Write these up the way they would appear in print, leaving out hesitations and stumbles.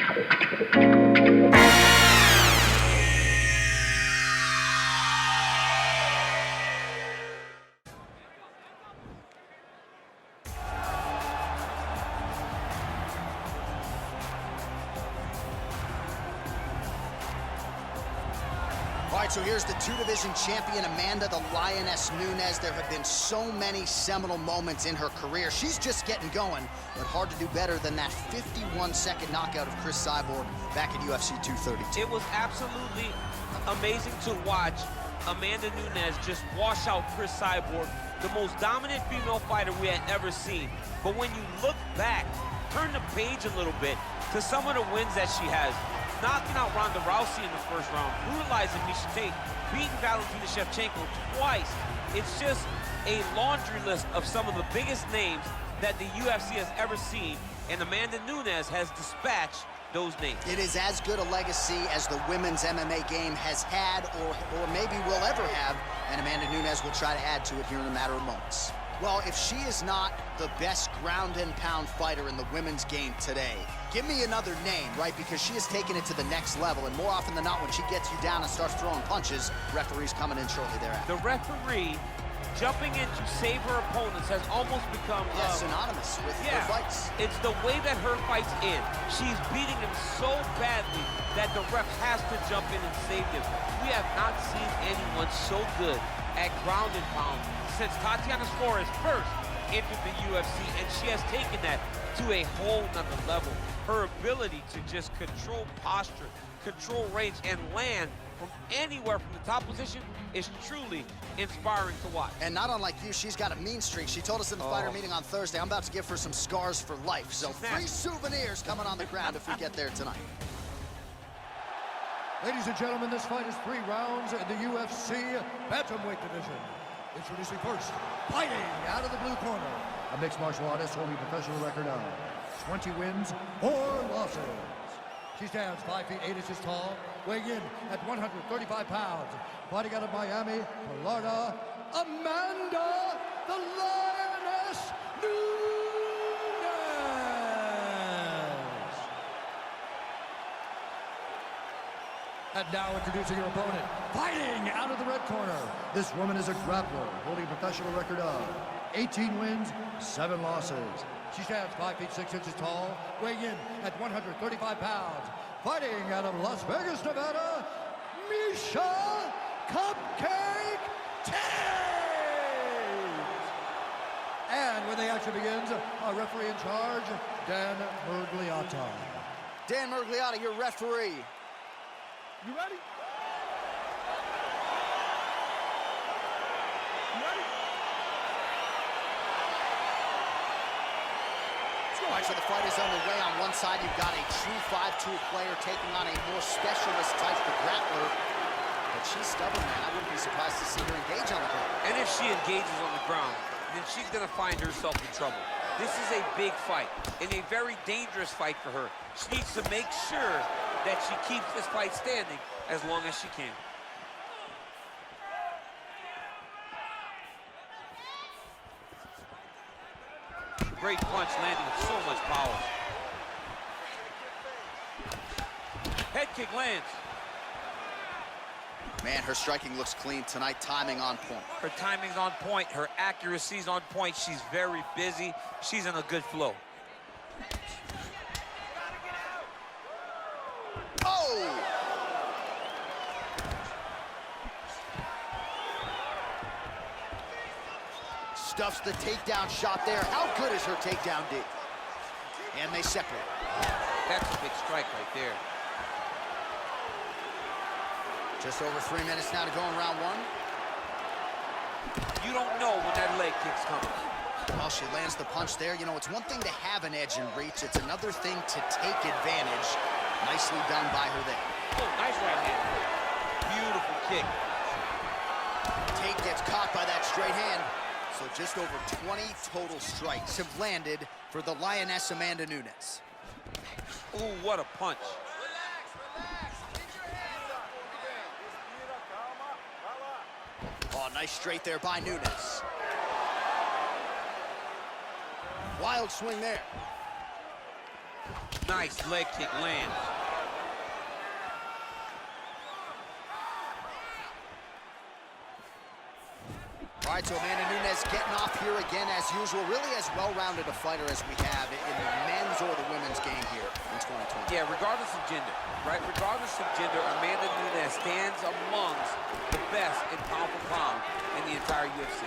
All right, so here's the two-division champion, Amanda the Lioness Nunes. There have been so many seminal moments in her career. She's just getting going, but hard to do better than that 51-second knockout of Cris Cyborg back at UFC 232. It was absolutely amazing to watch Amanda Nunes just wash out Cris Cyborg, the most dominant female fighter we had ever seen. But when you look back, turn the page a little bit to some of the wins that she has. Knocking out Ronda Rousey in the first round, brutalizing Miesha Tate, beating Valentina Shevchenko twice. It's just a laundry list of some of the biggest names that the UFC has ever seen, and Amanda Nunes has dispatched those names. It is as good a legacy as the women's MMA game has had or maybe will ever have, and Amanda Nunes will try to add to it here in a matter of moments. Well, if she is not the best ground and pound fighter in the women's game today, give me another name, right? Because she has taken it to the next level, and more often than not, when she gets you down and starts throwing punches, referee's coming in shortly thereafter. The referee jumping in to save her opponents has almost become synonymous with her fights. It's the way that her fights end. She's beating him so badly that the ref has to jump in and save him. We have not seen anyone so good at ground and pound since Tatiana Suarez first entered the UFC, and she has taken that to a whole nother level. Her ability to just control posture, control range, and land from anywhere from the top position is truly inspiring to watch. And not unlike you, she's got a mean streak. She told us in the fighter meeting on Thursday, I'm about to give her some scars for life. So free souvenirs coming on the ground if we get there tonight. Ladies and gentlemen, this fight is 3 rounds in the UFC bantamweight division. Introducing first, fighting out of the blue corner, a mixed martial artist holding a professional record of 20 wins, 4 losses. She stands 5 feet 8 inches tall, weighing in at 135 pounds. Fighting out of Miami, Florida, Amanda the Lioness Nunes. And now introducing her opponent, fighting out of the red corner. This woman is a grappler, holding a professional record of 18 wins, 7 losses. She stands 5 feet 6 inches tall, weighing in at 135 pounds. Fighting out of Las Vegas, Nevada, Miesha Cupcake Tate. And when the action begins, our referee in charge, Dan Mergliotta. Dan Mergliotta, your referee. You ready? All right, so the fight is underway. On one side, you've got a true 5-tool player taking on a more specialist type of grappler. But she's stubborn, man. I wouldn't be surprised to see her engage on the ground. And if she engages on the ground, then she's going to find herself in trouble. This is a big fight and a very dangerous fight for her. She needs to make sure that she keeps this fight standing as long as she can. Great punch landing with so much power. Head kick lands. Man, her striking looks clean tonight. Timing on point. Her timing's on point. Her accuracy's on point. She's very busy. She's in a good flow. Oh! Stuffs the takedown shot there. How good is her takedown D? And they separate. That's a big strike right there. Just over 3 minutes now to go in round 1. You don't know when that leg kick's coming. Well, she lands the punch there. You know, it's one thing to have an edge and reach. It's another thing to take advantage. Nicely done by her there. Oh, nice right hand. Beautiful kick. Tate gets caught by that straight hand. So just over 20 total strikes have landed for the Lioness Amanda Nunes. Ooh, what a punch. Oh, nice straight there by Nunes. Wild swing there. Nice leg kick lands. All right, so Amanda Nunes getting off here again as usual. Really as well-rounded a fighter as we have in the men's or the women's game here in 2020. Yeah, regardless of gender, right? Regardless of gender, Amanda Nunes stands amongst the best in pound for pound in the entire UFC.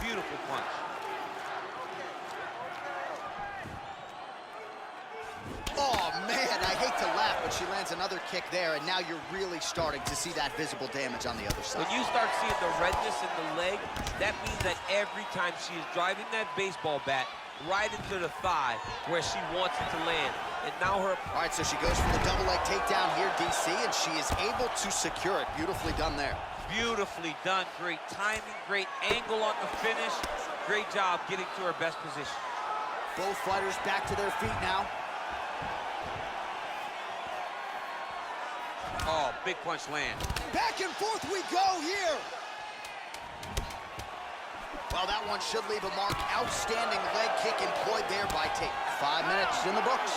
Beautiful punch. Oh, man, I hate to laugh, but she lands another kick there, and now you're really starting to see that visible damage on the other side. When you start seeing the redness in the leg, that means that every time she is driving that baseball bat right into the thigh where she wants it to land. And now her... All right, so she goes for the double leg takedown here, DC, and she is able to secure it. Beautifully done there. Beautifully done. Great timing, great angle on the finish. Great job getting to her best position. Both fighters back to their feet now. Oh, big punch land. Back and forth we go here. Well, that one should leave a mark. Outstanding leg kick employed there by Tate. 5 minutes in the books.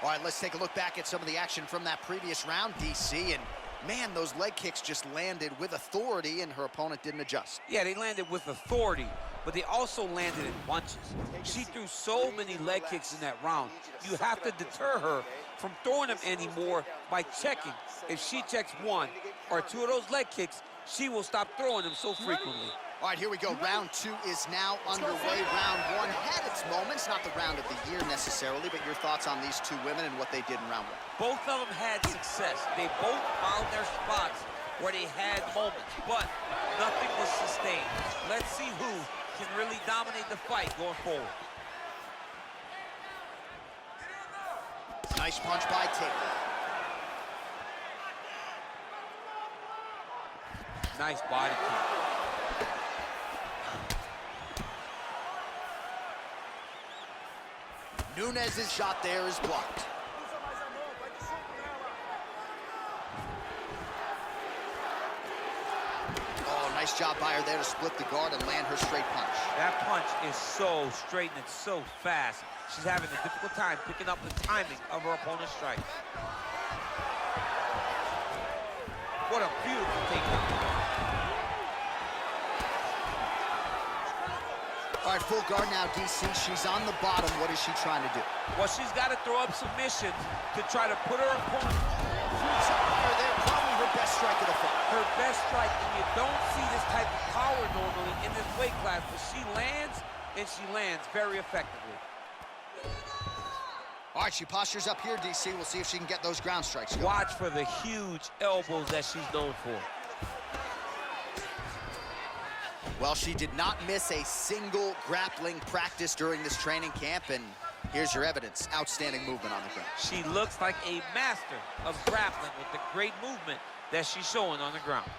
All right, let's take a look back at some of the action from that previous round, DC, and man, those leg kicks just landed with authority, and her opponent didn't adjust. Yeah, they landed with authority, but they also landed in punches. She threw so many leg kicks in that round. You have to deter her from throwing them anymore by checking. If she checks one or two of those leg kicks, she will stop throwing them so frequently. All right, here we go. Round two is now underway. Round one had its moments, not the round of the year necessarily, but your thoughts on these two women and what they did in round one? Both of them had success. They both found their spots where they had moments, but nothing was sustained. Let's see who can really dominate the fight going forward. Nice punch by Tate. Nice body kick. Nunes' shot there is blocked. Oh, nice job by her there to split the guard and land her straight punch. That punch is so straight and it's so fast. She's having a difficult time picking up the timing of her opponent's strike. What a beautiful takedown. All right, full guard now, DC. She's on the bottom. What is she trying to do? Well, she's got to throw up submissions to try to put her opponent. There, probably her best strike of the fight. Her best strike, and you don't see this type of power normally in this weight class, but she lands, and she lands very effectively. All right, she postures up here, DC. We'll see if she can get those ground strikes going. Watch for the huge elbows that she's known for. Well, she did not miss a single grappling practice during this training camp, and here's your evidence. Outstanding movement on the ground. She looks like a master of grappling with the great movement that she's showing on the ground.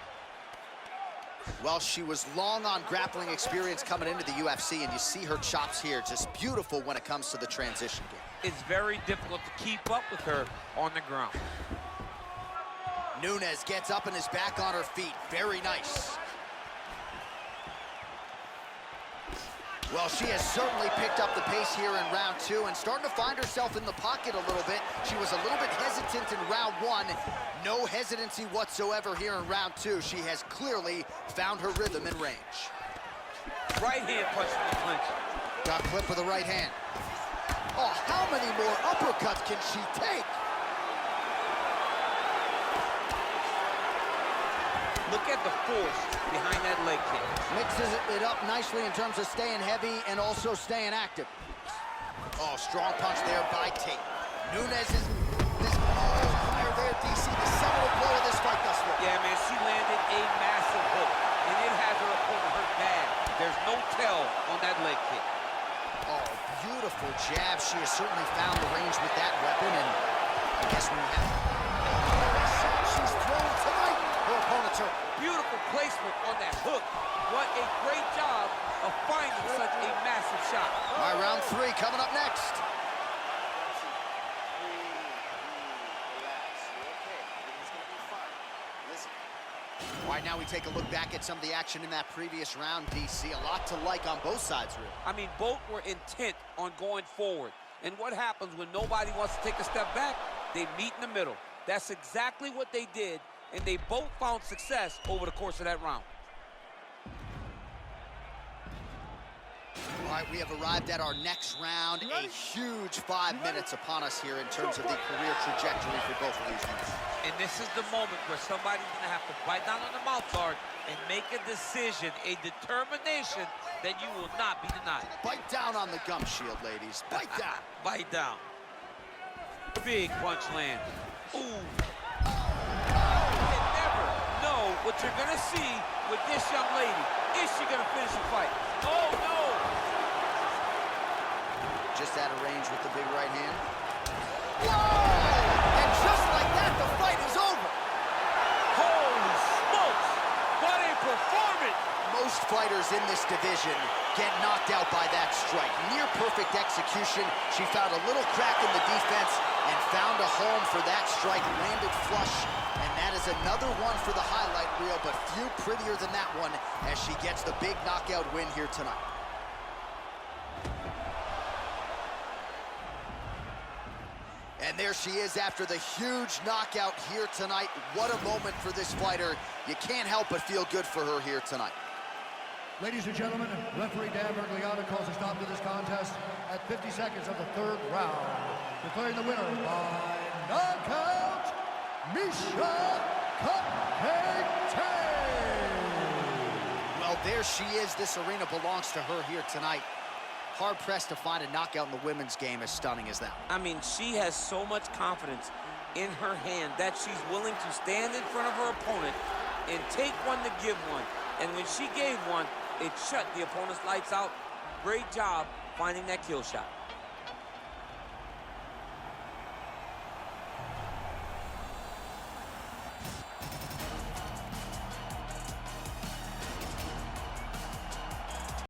Well, she was long on grappling experience coming into the UFC, and you see her chops here, just beautiful when it comes to the transition game. It's very difficult to keep up with her on the ground. Nunes gets up and is back on her feet. Very nice. Well, she has certainly picked up the pace here in round two and starting to find herself in the pocket a little bit. She was a little bit hesitant in round one. No hesitancy whatsoever here in round two. She has clearly found her rhythm and range. Right hand punch in the clinch. Got clip with the right hand. Oh, how many more uppercuts can she take? Look at the force behind that leg kick. Mixes it up nicely in terms of staying heavy and also staying active. Oh, strong punch there by Tate. Nunes is fire there, DC. The seminal blow of this fight thus far. Yeah, man, she landed a massive hook, and it has her opponent hurt bad. There's no tell on that leg kick. Oh, beautiful jab. She has certainly found the range with that weapon, and I guess we have. She's thrown tonight. Her opponent's hurt. Beautiful placement on that hook. What a great job of finding such a massive shot. All right, round three coming up next. Relax. You're okay. Everything's gonna be fine. Listen. All right, now we take a look back at some of the action in that previous round, DC. A lot to like on both sides, really. I mean, both were intent on going forward. And what happens when nobody wants to take a step back? They meet in the middle. That's exactly what they did, and they both found success over the course of that round. All right, we have arrived at our next round. A huge 5 minutes upon us here in terms of the career trajectory for both of these men. And this is the moment where somebody's going to have to bite down on the mouth guard and make a decision, a determination that you will not be denied. Bite down on the gum shield, ladies. Bite down. Bite down. Big punch land. Ooh. You never know what you're going to see with this young lady. Is she going to finish the fight? Oh, no. Just out of range with the big right hand. Whoa! And just like that, the fight is over. Holy smokes! What a performance! Most fighters in this division get knocked out by that strike. Near perfect execution. She found a little crack in the defense and found a home for that strike. Landed flush. And that is another one for the highlight reel, but few prettier than that one as she gets the big knockout win here tonight. And there she is after the huge knockout here tonight. What a moment for this fighter. You can't help but feel good for her here tonight. Ladies and gentlemen, referee Dan Bergliano calls a stop to this contest at 50 seconds of the third round, declaring the winner by knockout, Miesha Cupcake Tate. Well, there she is. This arena belongs to her here tonight. Hard-pressed to find a knockout in the women's game as stunning as that. I mean, she has so much confidence in her hand that she's willing to stand in front of her opponent and take one to give one. And when she gave one, it shut the opponent's lights out. Great job finding that kill shot.